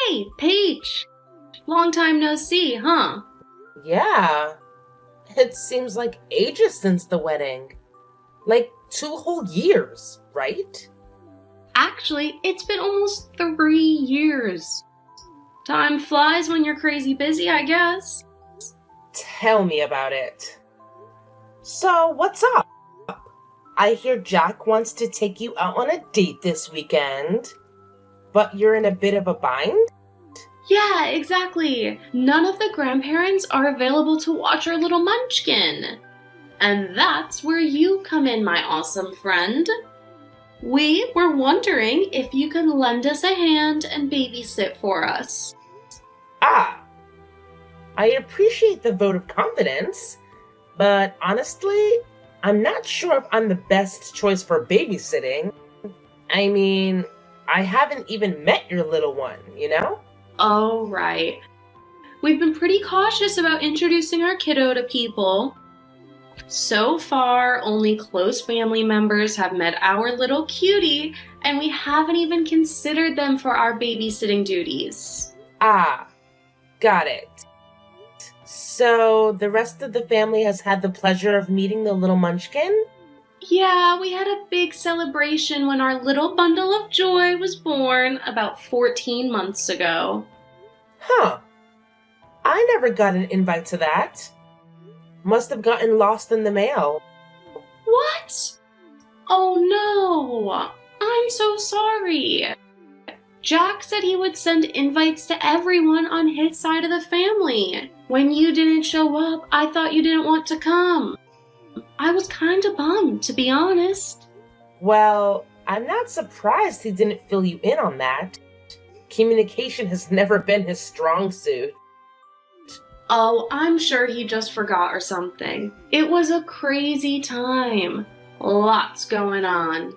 Hey, Paige! Long time no see, huh? Yeah, it seems like ages since the wedding. Like 2 whole years, right? Actually, it's been almost 3 years. Time flies when you're crazy busy, I guess. Tell me about it. So, what's up? I hear Jack wants to take you out on a date this weekend, but you're in a bit of a bind? Yeah, exactly. None of the grandparents are available to watch our little munchkin. And that's where you come in, my awesome friend. We were wondering if you can lend us a hand and babysit for us. Ah, I appreciate the vote of confidence, but honestly, I'm not sure if I'm the best choice for babysitting. I mean, I haven't even met your little one, you know? Oh, right. We've been pretty cautious about introducing our kiddo to people. So far, only close family members have met our little cutie, and we haven't even considered them for our babysitting duties. Ah, got it. So, the rest of the family has had the pleasure of meeting the little munchkin? Yeah, we had a big celebration when our little bundle of joy was born about 14 months ago. Huh. I never got an invite to that. Must have gotten lost in the mail. What? Oh no! I'm so sorry. Jack said he would send invites to everyone on his side of the family. When you didn't show up, I thought you didn't want to come. I was kinda bummed, to be honest. Well, I'm not surprised he didn't fill you in on that. Communication has never been his strong suit. Oh, I'm sure he just forgot or something. It was a crazy time. Lots going on.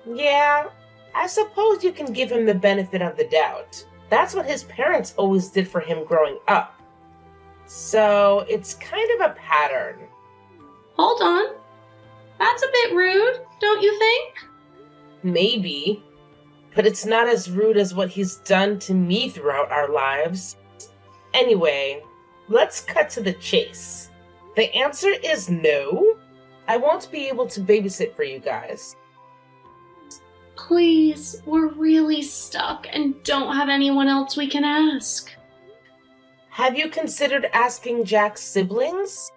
Yeah, I suppose you can give him the benefit of the doubt. That's what his parents always did for him growing up. So, it's kind of a pattern. Hold on. That's a bit rude, don't you think? Maybe, but it's not as rude as what he's done to me throughout our lives. Anyway, let's cut to the chase. The answer is no. I won't be able to babysit for you guys. Please, we're really stuck and don't have anyone else we can ask. Have you considered asking Jack's siblings?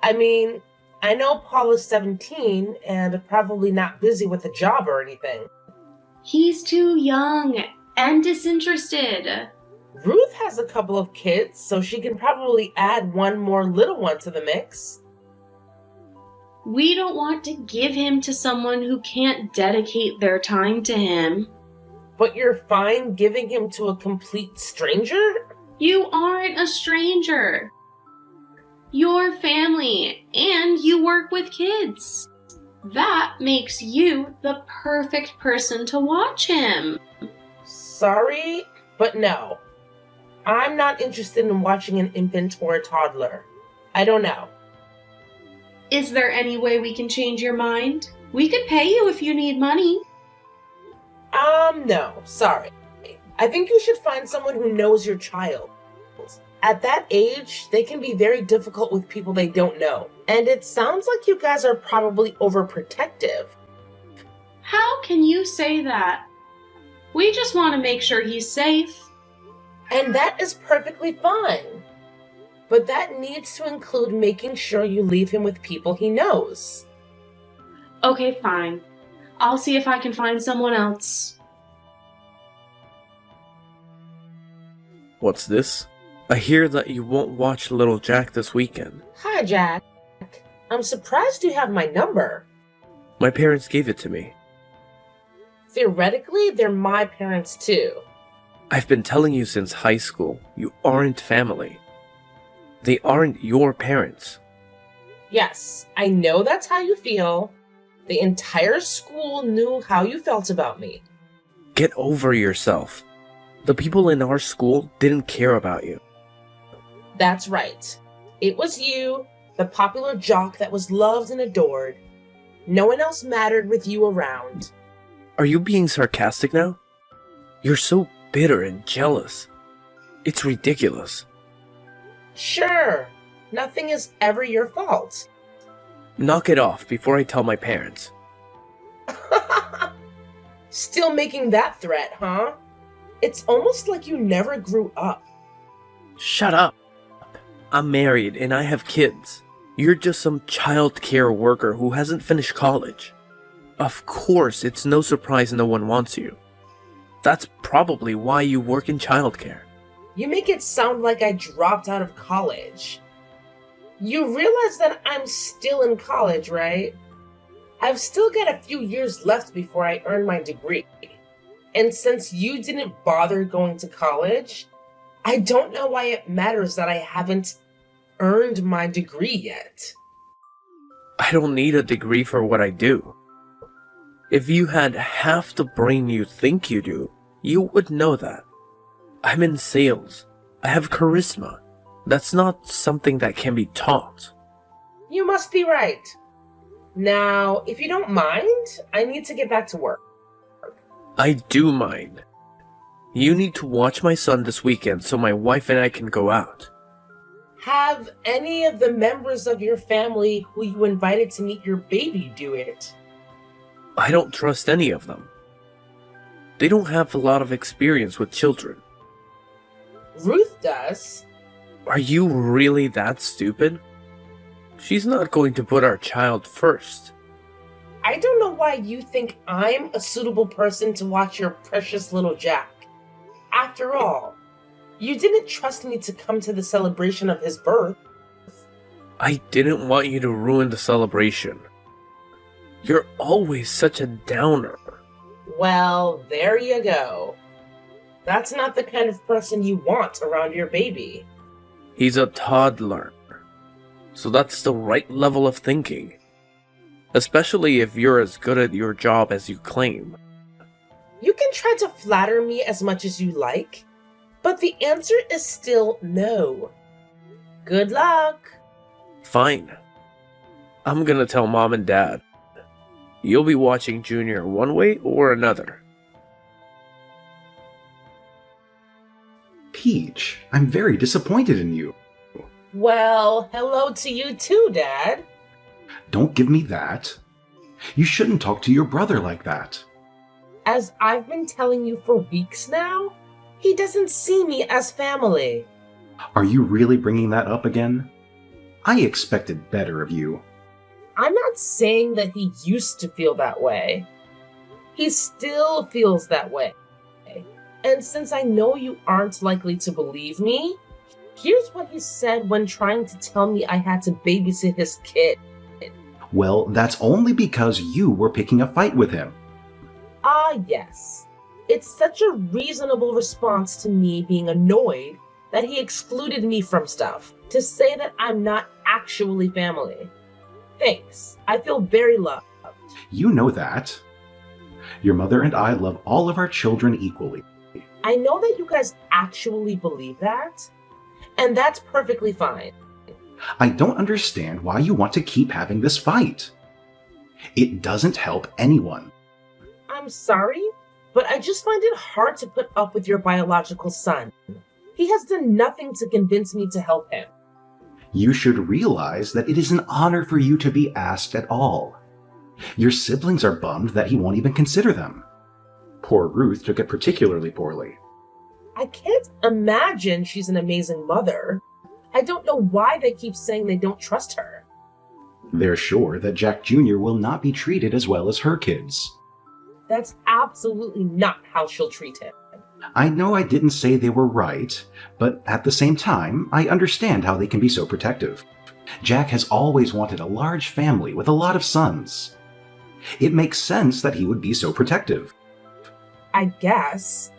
I mean, I know Paul is 17 and probably not busy with a job or anything. He's too young and disinterested. Ruth has a couple of kids, so she can probably add one more little one to the mix. We don't want to give him to someone who can't dedicate their time to him. But you're fine giving him to a complete stranger? You aren't a stranger. You're family, and you work with kids. That makes you the perfect person to watch him. Sorry, but no. I'm not interested in watching an infant or a toddler. I don't know. Is there any way we can change your mind? We could pay you if you need money. No, sorry. I think you should find someone who knows your child. At that age, they can be very difficult with people they don't know. And it sounds like you guys are probably overprotective. How can you say that? We just want to make sure he's safe. And that is perfectly fine. But that needs to include making sure you leave him with people he knows. Okay, fine. I'll see if I can find someone else. What's this? I hear that you won't watch Little Jack this weekend. Hi, Jack. I'm surprised you have my number. My parents gave it to me. Theoretically, they're my parents too. I've been telling you since high school, you aren't family. They aren't your parents. Yes, I know that's how you feel. The entire school knew how you felt about me. Get over yourself. The people in our school didn't care about you. That's right. It was you, the popular jock that was loved and adored. No one else mattered with you around. Are you being sarcastic now? You're so bitter and jealous. It's ridiculous. Sure, nothing is ever your fault. Knock it off before I tell my parents. Still making that threat, huh? It's almost like you never grew up. Shut up. I'm married and I have kids. You're just some child care worker who hasn't finished college. Of course, it's no surprise no one wants you. That's probably why you work in childcare. You make it sound like I dropped out of college. You realize that I'm still in college, right? I've still got a few years left before I earn my degree. And since you didn't bother going to college, I don't know why it matters that I haven't earned my degree yet. I don't need a degree for what I do. If you had half the brain you think you do, you would know that. I'm in sales. I have charisma. That's not something that can be taught. You must be right. Now, if you don't mind, I need to get back to work. I do mind. You need to watch my son this weekend so my wife and I can go out. Have any of the members of your family who you invited to meet your baby do it? I don't trust any of them. They don't have a lot of experience with children. Ruth does. Are you really that stupid? She's not going to put our child first. I don't know why you think I'm a suitable person to watch your precious little Jack. After all, you didn't trust me to come to the celebration of his birth. I didn't want you to ruin the celebration. You're always such a downer. Well, there you go. That's not the kind of person you want around your baby. He's a toddler. So that's the right level of thinking. Especially if you're as good at your job as you claim. You can try to flatter me as much as you like, but the answer is still no. Good luck. Fine. I'm gonna tell Mom and Dad. You'll be watching Junior one way or another. Peach, I'm very disappointed in you. Well, hello to you too, Dad. Don't give me that. You shouldn't talk to your brother like that. As I've been telling you for weeks now, he doesn't see me as family. Are you really bringing that up again? I expected better of you. I'm not saying that he used to feel that way. He still feels that way. And since I know you aren't likely to believe me, here's what he said when trying to tell me I had to babysit his kid. Well, that's only because you were picking a fight with him. Ah, yes. It's such a reasonable response to me being annoyed that he excluded me from stuff, to say that I'm not actually family. Thanks. I feel very loved. You know that. Your mother and I love all of our children equally. I know that you guys actually believe that, and that's perfectly fine. I don't understand why you want to keep having this fight. It doesn't help anyone. I'm sorry, but I just find it hard to put up with your biological son. He has done nothing to convince me to help him. You should realize that it is an honor for you to be asked at all. Your siblings are bummed that he won't even consider them. Poor Ruth took it particularly poorly. I can't imagine she's an amazing mother. I don't know why they keep saying they don't trust her. They're sure that Jack Jr. will not be treated as well as her kids. That's absolutely not how she'll treat him. I know I didn't say they were right, but at the same time, I understand how they can be so protective. Jack has always wanted a large family with a lot of sons. It makes sense that he would be so protective. I guess.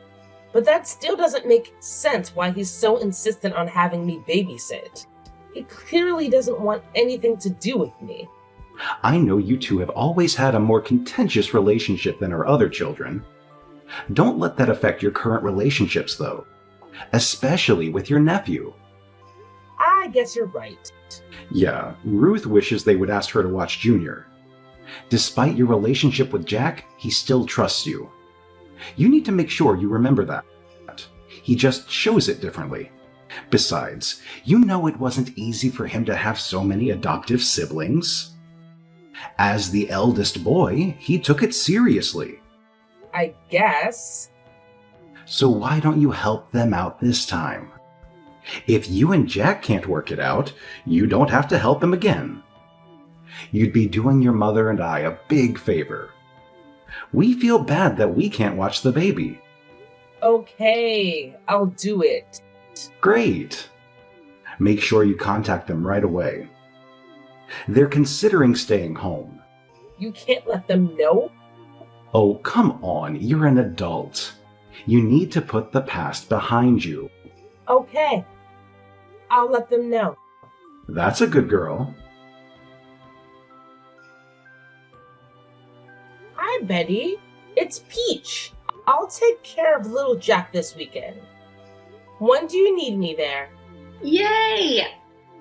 But that still doesn't make sense why he's so insistent on having me babysit. He clearly doesn't want anything to do with me. I know you two have always had a more contentious relationship than our other children. Don't let that affect your current relationships, though, especially with your nephew. I guess you're right. Yeah, Ruth wishes they would ask her to watch Junior. Despite your relationship with Jack, he still trusts you. You need to make sure you remember that. He just shows it differently. Besides, you know it wasn't easy for him to have so many adoptive siblings. As the eldest boy, he took it seriously. I guess. So why don't you help them out this time? If you and Jack can't work it out, you don't have to help him again. You'd be doing your mother and I a big favor. We feel bad that we can't watch the baby. Okay, I'll do it. Great. Make sure you contact them right away. They're considering staying home. You can't let them know? Oh, come on, you're an adult. You need to put the past behind you. Okay, I'll let them know. That's a good girl. Hi, Betty. It's Peach. I'll take care of little Jack this weekend. When do you need me there? Yay!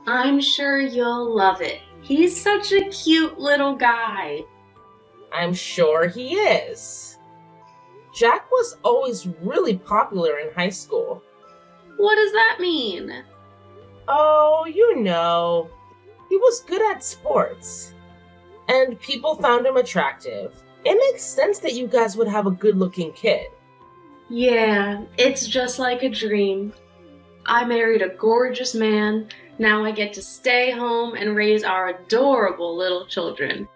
I'm sure you'll love it. He's such a cute little guy. I'm sure he is. Jack was always really popular in high school. What does that mean? Oh, you know. He was good at sports. And people found him attractive. It makes sense that you guys would have a good-looking kid. Yeah, it's just like a dream. I married a gorgeous man. Now I get to stay home and raise our adorable little children.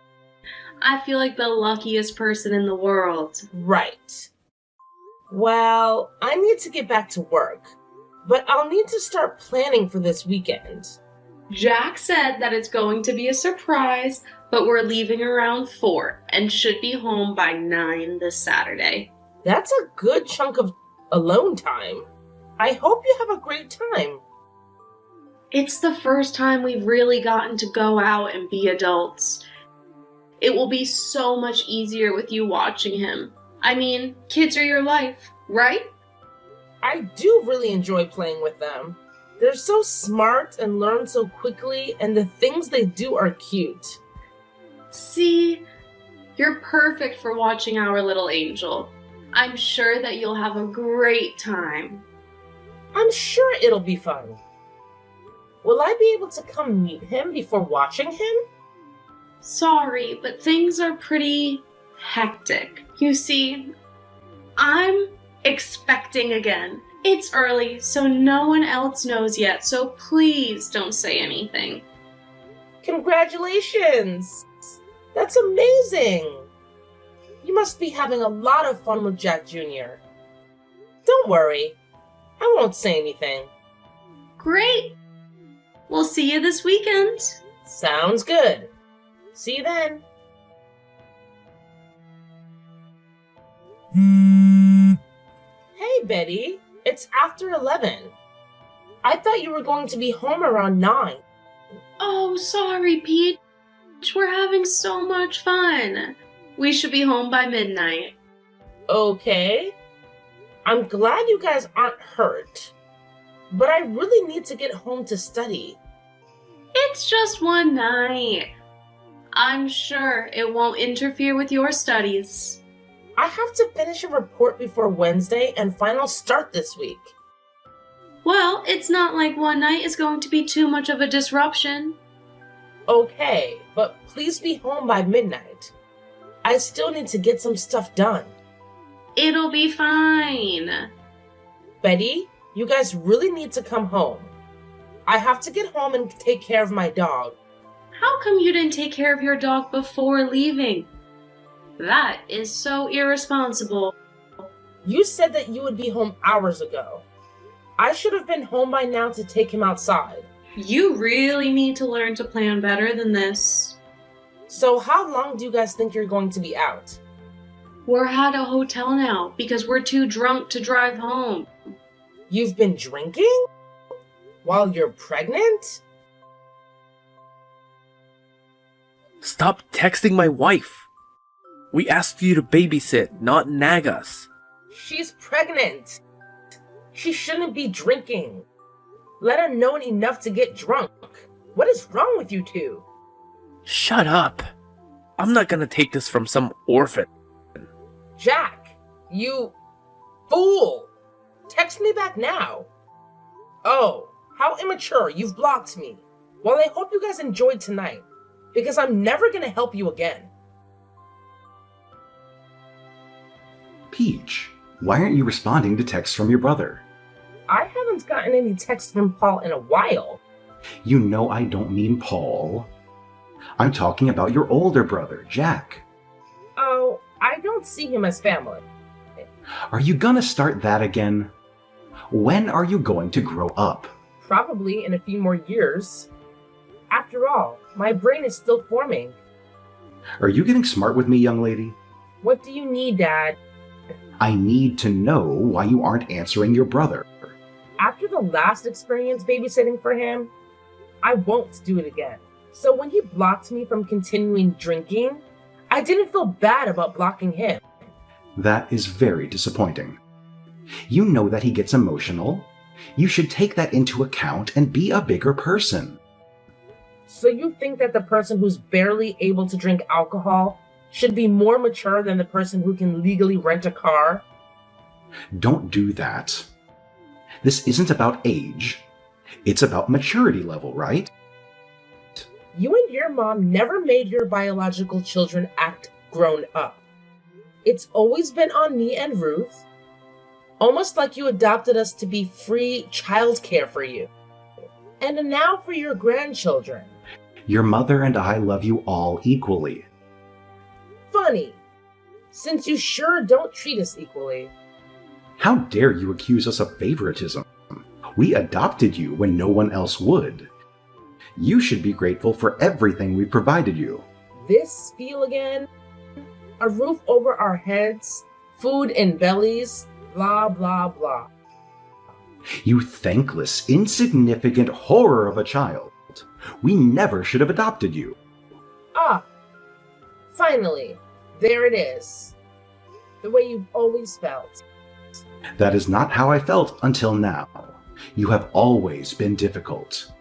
I feel like the luckiest person in the world. Right. Well, I need to get back to work, but I'll need to start planning for this weekend. Jack said that it's going to be a surprise, but we're leaving around 4 and should be home by 9 this Saturday. That's a good chunk of alone time. I hope you have a great time. It's the first time we've really gotten to go out and be adults. It will be so much easier with you watching him. I mean, kids are your life, right? I do really enjoy playing with them. They're so smart and learn so quickly, and the things they do are cute. See, you're perfect for watching our little angel. I'm sure that you'll have a great time. I'm sure it'll be fun. Will I be able to come meet him before watching him? Sorry, but things are pretty hectic. You see, I'm expecting again. It's early, so no one else knows yet, so please don't say anything. Congratulations! That's amazing! You must be having a lot of fun with Jack Jr. Don't worry, I won't say anything. Great! We'll see you this weekend. Sounds good. See you then. Hey, Betty. It's after 11. I thought you were going to be home around 9. Oh, sorry, Peach. We're having so much fun. We should be home by midnight. Okay. I'm glad you guys aren't hurt. But I really need to get home to study. It's just one night. I'm sure it won't interfere with your studies. I have to finish a report before Wednesday and finals start this week. Well, it's not like one night is going to be too much of a disruption. Okay, but please be home by midnight. I still need to get some stuff done. It'll be fine. Betty, you guys really need to come home. I have to get home and take care of my dog. How come you didn't take care of your dog before leaving? That is so irresponsible. You said that you would be home hours ago. I should have been home by now to take him outside. You really need to learn to plan better than this. So how long do you guys think you're going to be out? We're at a hotel now because we're too drunk to drive home. You've been drinking? While you're pregnant? Stop texting my wife. We asked you to babysit, not nag us. She's pregnant. She shouldn't be drinking. Let her know enough to get drunk. What is wrong with you two? Shut up. I'm not gonna take this from some orphan. Jack, you fool! Text me back now. Oh, how immature, you've blocked me. Well, I hope you guys enjoyed tonight, because I'm never gonna help you again. Peach, why aren't you responding to texts from your brother? I haven't gotten any texts from Paul in a while. You know I don't mean Paul. I'm talking about your older brother, Jack. Oh, I don't see him as family. Are you gonna start that again? When are you going to grow up? Probably in a few more years. After all, my brain is still forming. Are you getting smart with me, young lady? What do you need, Dad? I need to know why you aren't answering your brother. After the last experience babysitting for him, I won't do it again. So when he blocked me from continuing drinking, I didn't feel bad about blocking him. That is very disappointing. You know that he gets emotional. You should take that into account and be a bigger person. So you think that the person who's barely able to drink alcohol should be more mature than the person who can legally rent a car? Don't do that. This isn't about age. It's about maturity level, right? You and your mom never made your biological children act grown up. It's always been on me and Ruth, almost like you adopted us to be free childcare for you. And now for your grandchildren. Your mother and I love you all equally. Funny, since you sure don't treat us equally. How dare you accuse us of favoritism? We adopted you when no one else would. You should be grateful for everything we provided you. This spiel again? A roof over our heads, food in bellies, blah blah blah. You thankless, insignificant horror of a child. We never should have adopted you. Ah, finally, there it is. The way you've always felt. That is not how I felt until now. You have always been difficult.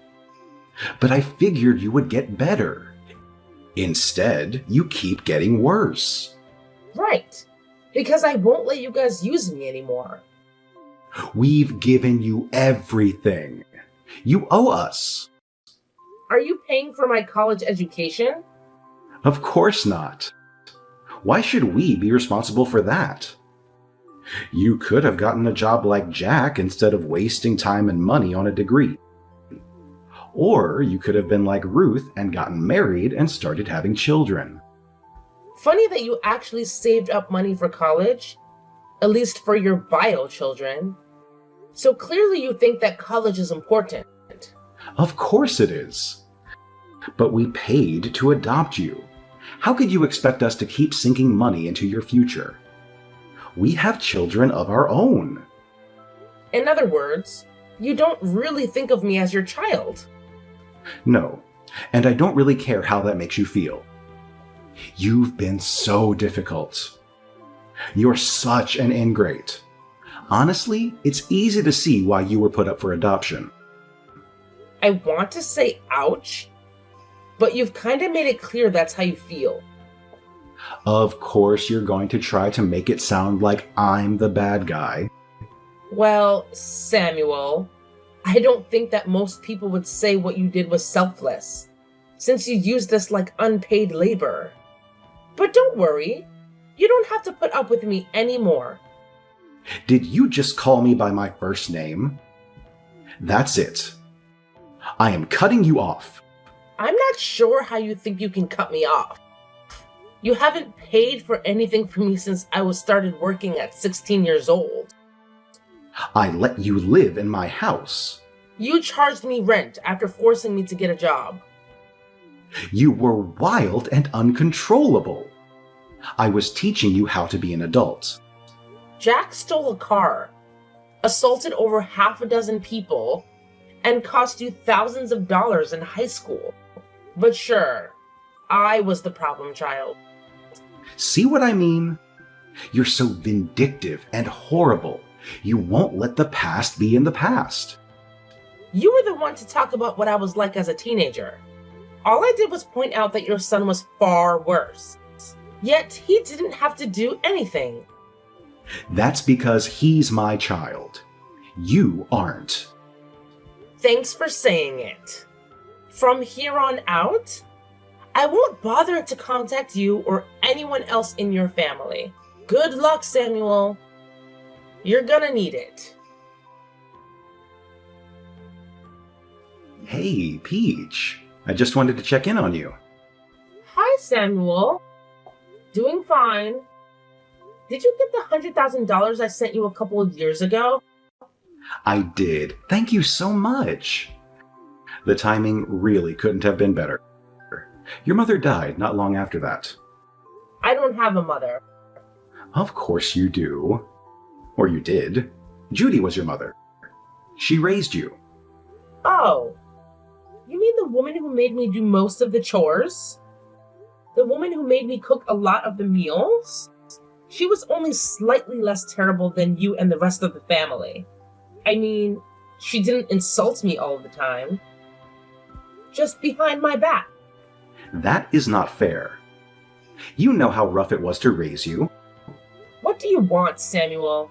But I figured you would get better. Instead, you keep getting worse. Right, because I won't let you guys use me anymore. We've given you everything. You owe us. Are you paying for my college education? Of course not. Why should we be responsible for that? You could have gotten a job like Jack instead of wasting time and money on a degree. Or you could have been like Ruth and gotten married and started having children. Funny that you actually saved up money for college, at least for your bio children. So clearly you think that college is important. Of course it is. But we paid to adopt you. How could you expect us to keep sinking money into your future? We have children of our own. In other words, you don't really think of me as your child. No, and I don't really care how that makes you feel. You've been so difficult. You're such an ingrate. Honestly, it's easy to see why you were put up for adoption. I want to say ouch, but you've kind of made it clear that's how you feel. Of course, you're going to try to make it sound like I'm the bad guy. Well, Samuel, I don't think that most people would say what you did was selfless, since you used us like unpaid labor. But don't worry, you don't have to put up with me anymore. Did you just call me by my first name? That's it. I am cutting you off. I'm not sure how you think you can cut me off. You haven't paid for anything for me since I was started working at 16 years old. I let you live in my house. You charged me rent after forcing me to get a job. You were wild and uncontrollable. I was teaching you how to be an adult. Jack stole a car, assaulted over half a dozen people, and cost you thousands of dollars in high school. But sure, I was the problem child. See what I mean? You're so vindictive and horrible. You won't let the past be in the past. You were the one to talk about what I was like as a teenager. All I did was point out that your son was far worse. Yet he didn't have to do anything. That's because he's my child. You aren't. Thanks for saying it. From here on out, I won't bother to contact you or anyone else in your family. Good luck, Samuel. You're gonna need it. Hey, Peach. I just wanted to check in on you. Hi, Samuel. Doing fine. Did you get the $100,000 I sent you a couple of years ago? I did. Thank you so much. The timing really couldn't have been better. Your mother died not long after that. I don't have a mother. Of course you do. Or you did. Judy was your mother. She raised you. Oh. You mean the woman who made me do most of the chores? The woman who made me cook a lot of the meals? She was only slightly less terrible than you and the rest of the family. I mean, she didn't insult me all the time. Just behind my back. That is not fair. You know how rough it was to raise you. What do you want, Samuel?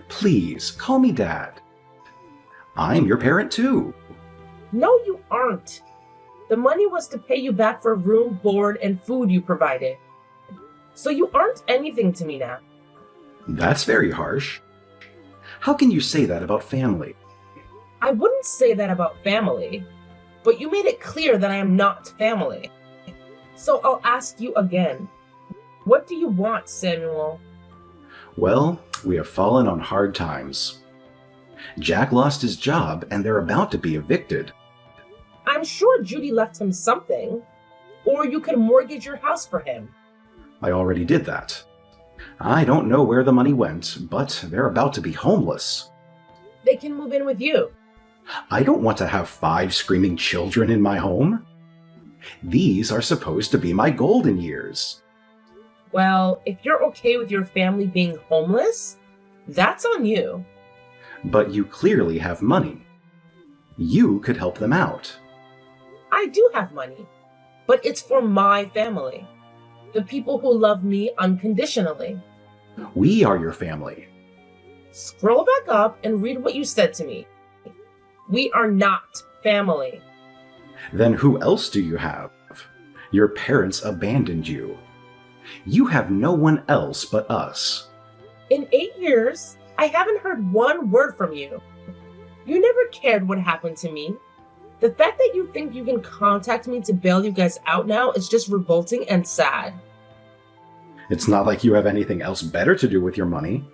Please, call me Dad. I'm your parent too. No, you aren't. The money was to pay you back for room, board, and food you provided. So you aren't anything to me now. That's very harsh. How can you say that about family? I wouldn't say that about family, but you made it clear that I am not family. So I'll ask you again. What do you want, Samuel? Well, we have fallen on hard times. Jack lost his job and they're about to be evicted. I'm sure Judy left him something. Or you could mortgage your house for him. I already did that. I don't know where the money went, but they're about to be homeless. They can move in with you. I don't want to have 5 screaming children in my home. These are supposed to be my golden years. Well, if you're okay with your family being homeless, that's on you. But you clearly have money. You could help them out. I do have money, but it's for my family. The people who love me unconditionally. We are your family. Scroll back up and read what you said to me. We are not family. Then who else do you have? Your parents abandoned you. You have no one else but us. In 8 years, I haven't heard one word from you. You never cared what happened to me. The fact that you think you can contact me to bail you guys out now is just revolting and sad. It's not like you have anything else better to do with your money.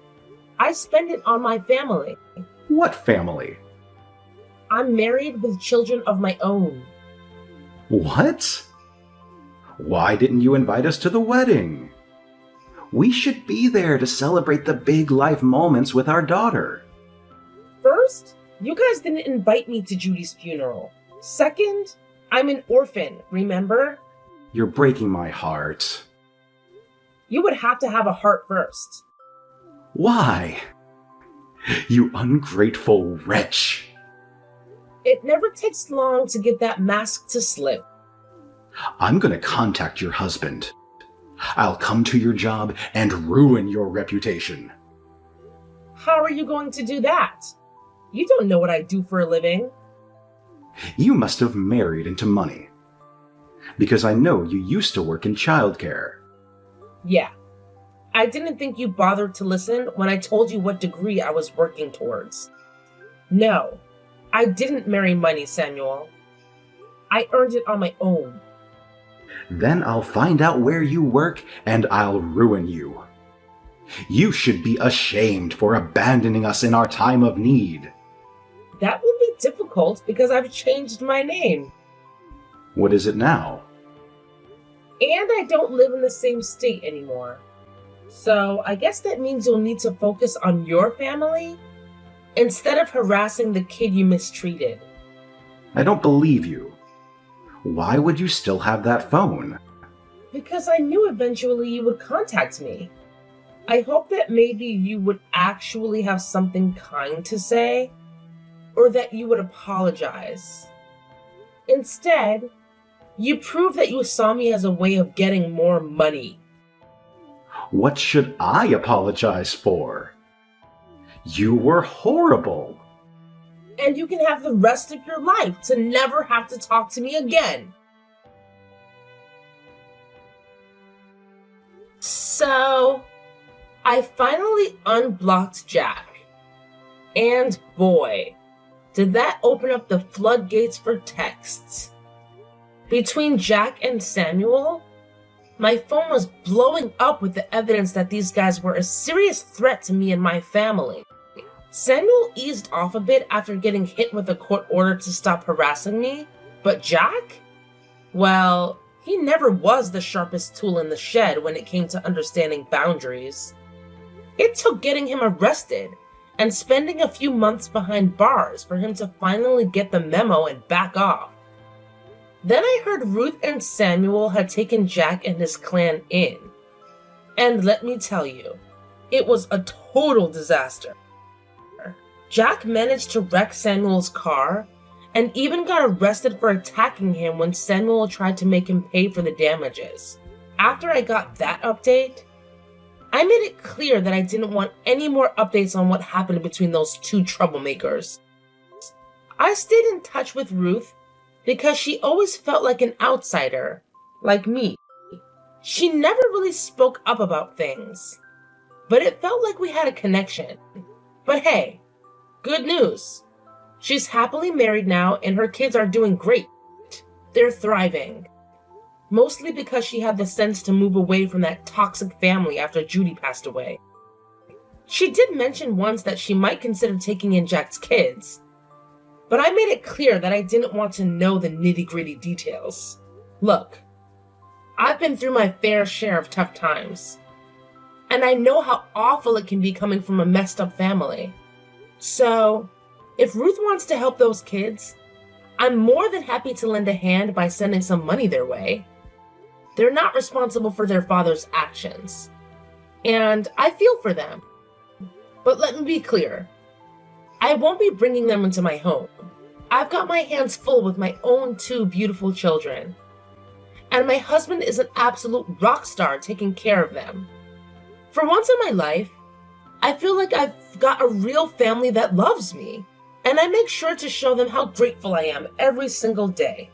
I spend it on my family. What family? I'm married with children of my own. What? Why didn't you invite us to the wedding? We should be there to celebrate the big life moments with our daughter. First, you guys didn't invite me to Judy's funeral. Second, I'm an orphan, remember? You're breaking my heart. You would have to have a heart first. Why? You ungrateful wretch. It never takes long to get that mask to slip. I'm gonna contact your husband. I'll come to your job and ruin your reputation. How are you going to do that? You don't know what I do for a living. You must have married into money. Because I know you used to work in childcare. Yeah. I didn't think you bothered to listen when I told you what degree I was working towards. No, I didn't marry money, Samuel. I earned it on my own. Then I'll find out where you work and I'll ruin you. You should be ashamed for abandoning us in our time of need. That will be difficult because I've changed my name. What is it now? And I don't live in the same state anymore. So I guess that means you'll need to focus on your family instead of harassing the kid you mistreated. I don't believe you. Why would you still have that phone? Because I knew eventually you would contact me. I hope that maybe you would actually have something kind to say, or that you would apologize. Instead, you prove that you saw me as a way of getting more money. What should I apologize for? You were horrible. And you can have the rest of your life to never have to talk to me again. So, I finally unblocked Jack. And boy, did that open up the floodgates for texts. Between Jack and Samuel, my phone was blowing up with the evidence that these guys were a serious threat to me and my family. Samuel eased off a bit after getting hit with a court order to stop harassing me, but Jack? Well, he never was the sharpest tool in the shed when it came to understanding boundaries. It took getting him arrested and spending a few months behind bars for him to finally get the memo and back off. Then I heard Ruth and Samuel had taken Jack and his clan in. And let me tell you, it was a total disaster. Jack managed to wreck Samuel's car and even got arrested for attacking him when Samuel tried to make him pay for the damages. After I got that update, I made it clear that I didn't want any more updates on what happened between those two troublemakers. I stayed in touch with Ruth because she always felt like an outsider, like me. She never really spoke up about things, but it felt like we had a connection. But hey, good news. She's happily married now and her kids are doing great. They're thriving. Mostly because she had the sense to move away from that toxic family after Judy passed away. She did mention once that she might consider taking in Jack's kids, but I made it clear that I didn't want to know the nitty-gritty details. Look, I've been through my fair share of tough times, and I know how awful it can be coming from a messed up family. So, if Ruth wants to help those kids, I'm more than happy to lend a hand by sending some money their way. They're not responsible for their father's actions, and I feel for them. But let me be clear, I won't be bringing them into my home. I've got my hands full with my own 2 beautiful children, and my husband is an absolute rock star taking care of them. For once in my life, I feel like I've got a real family that loves me, and I make sure to show them how grateful I am every single day.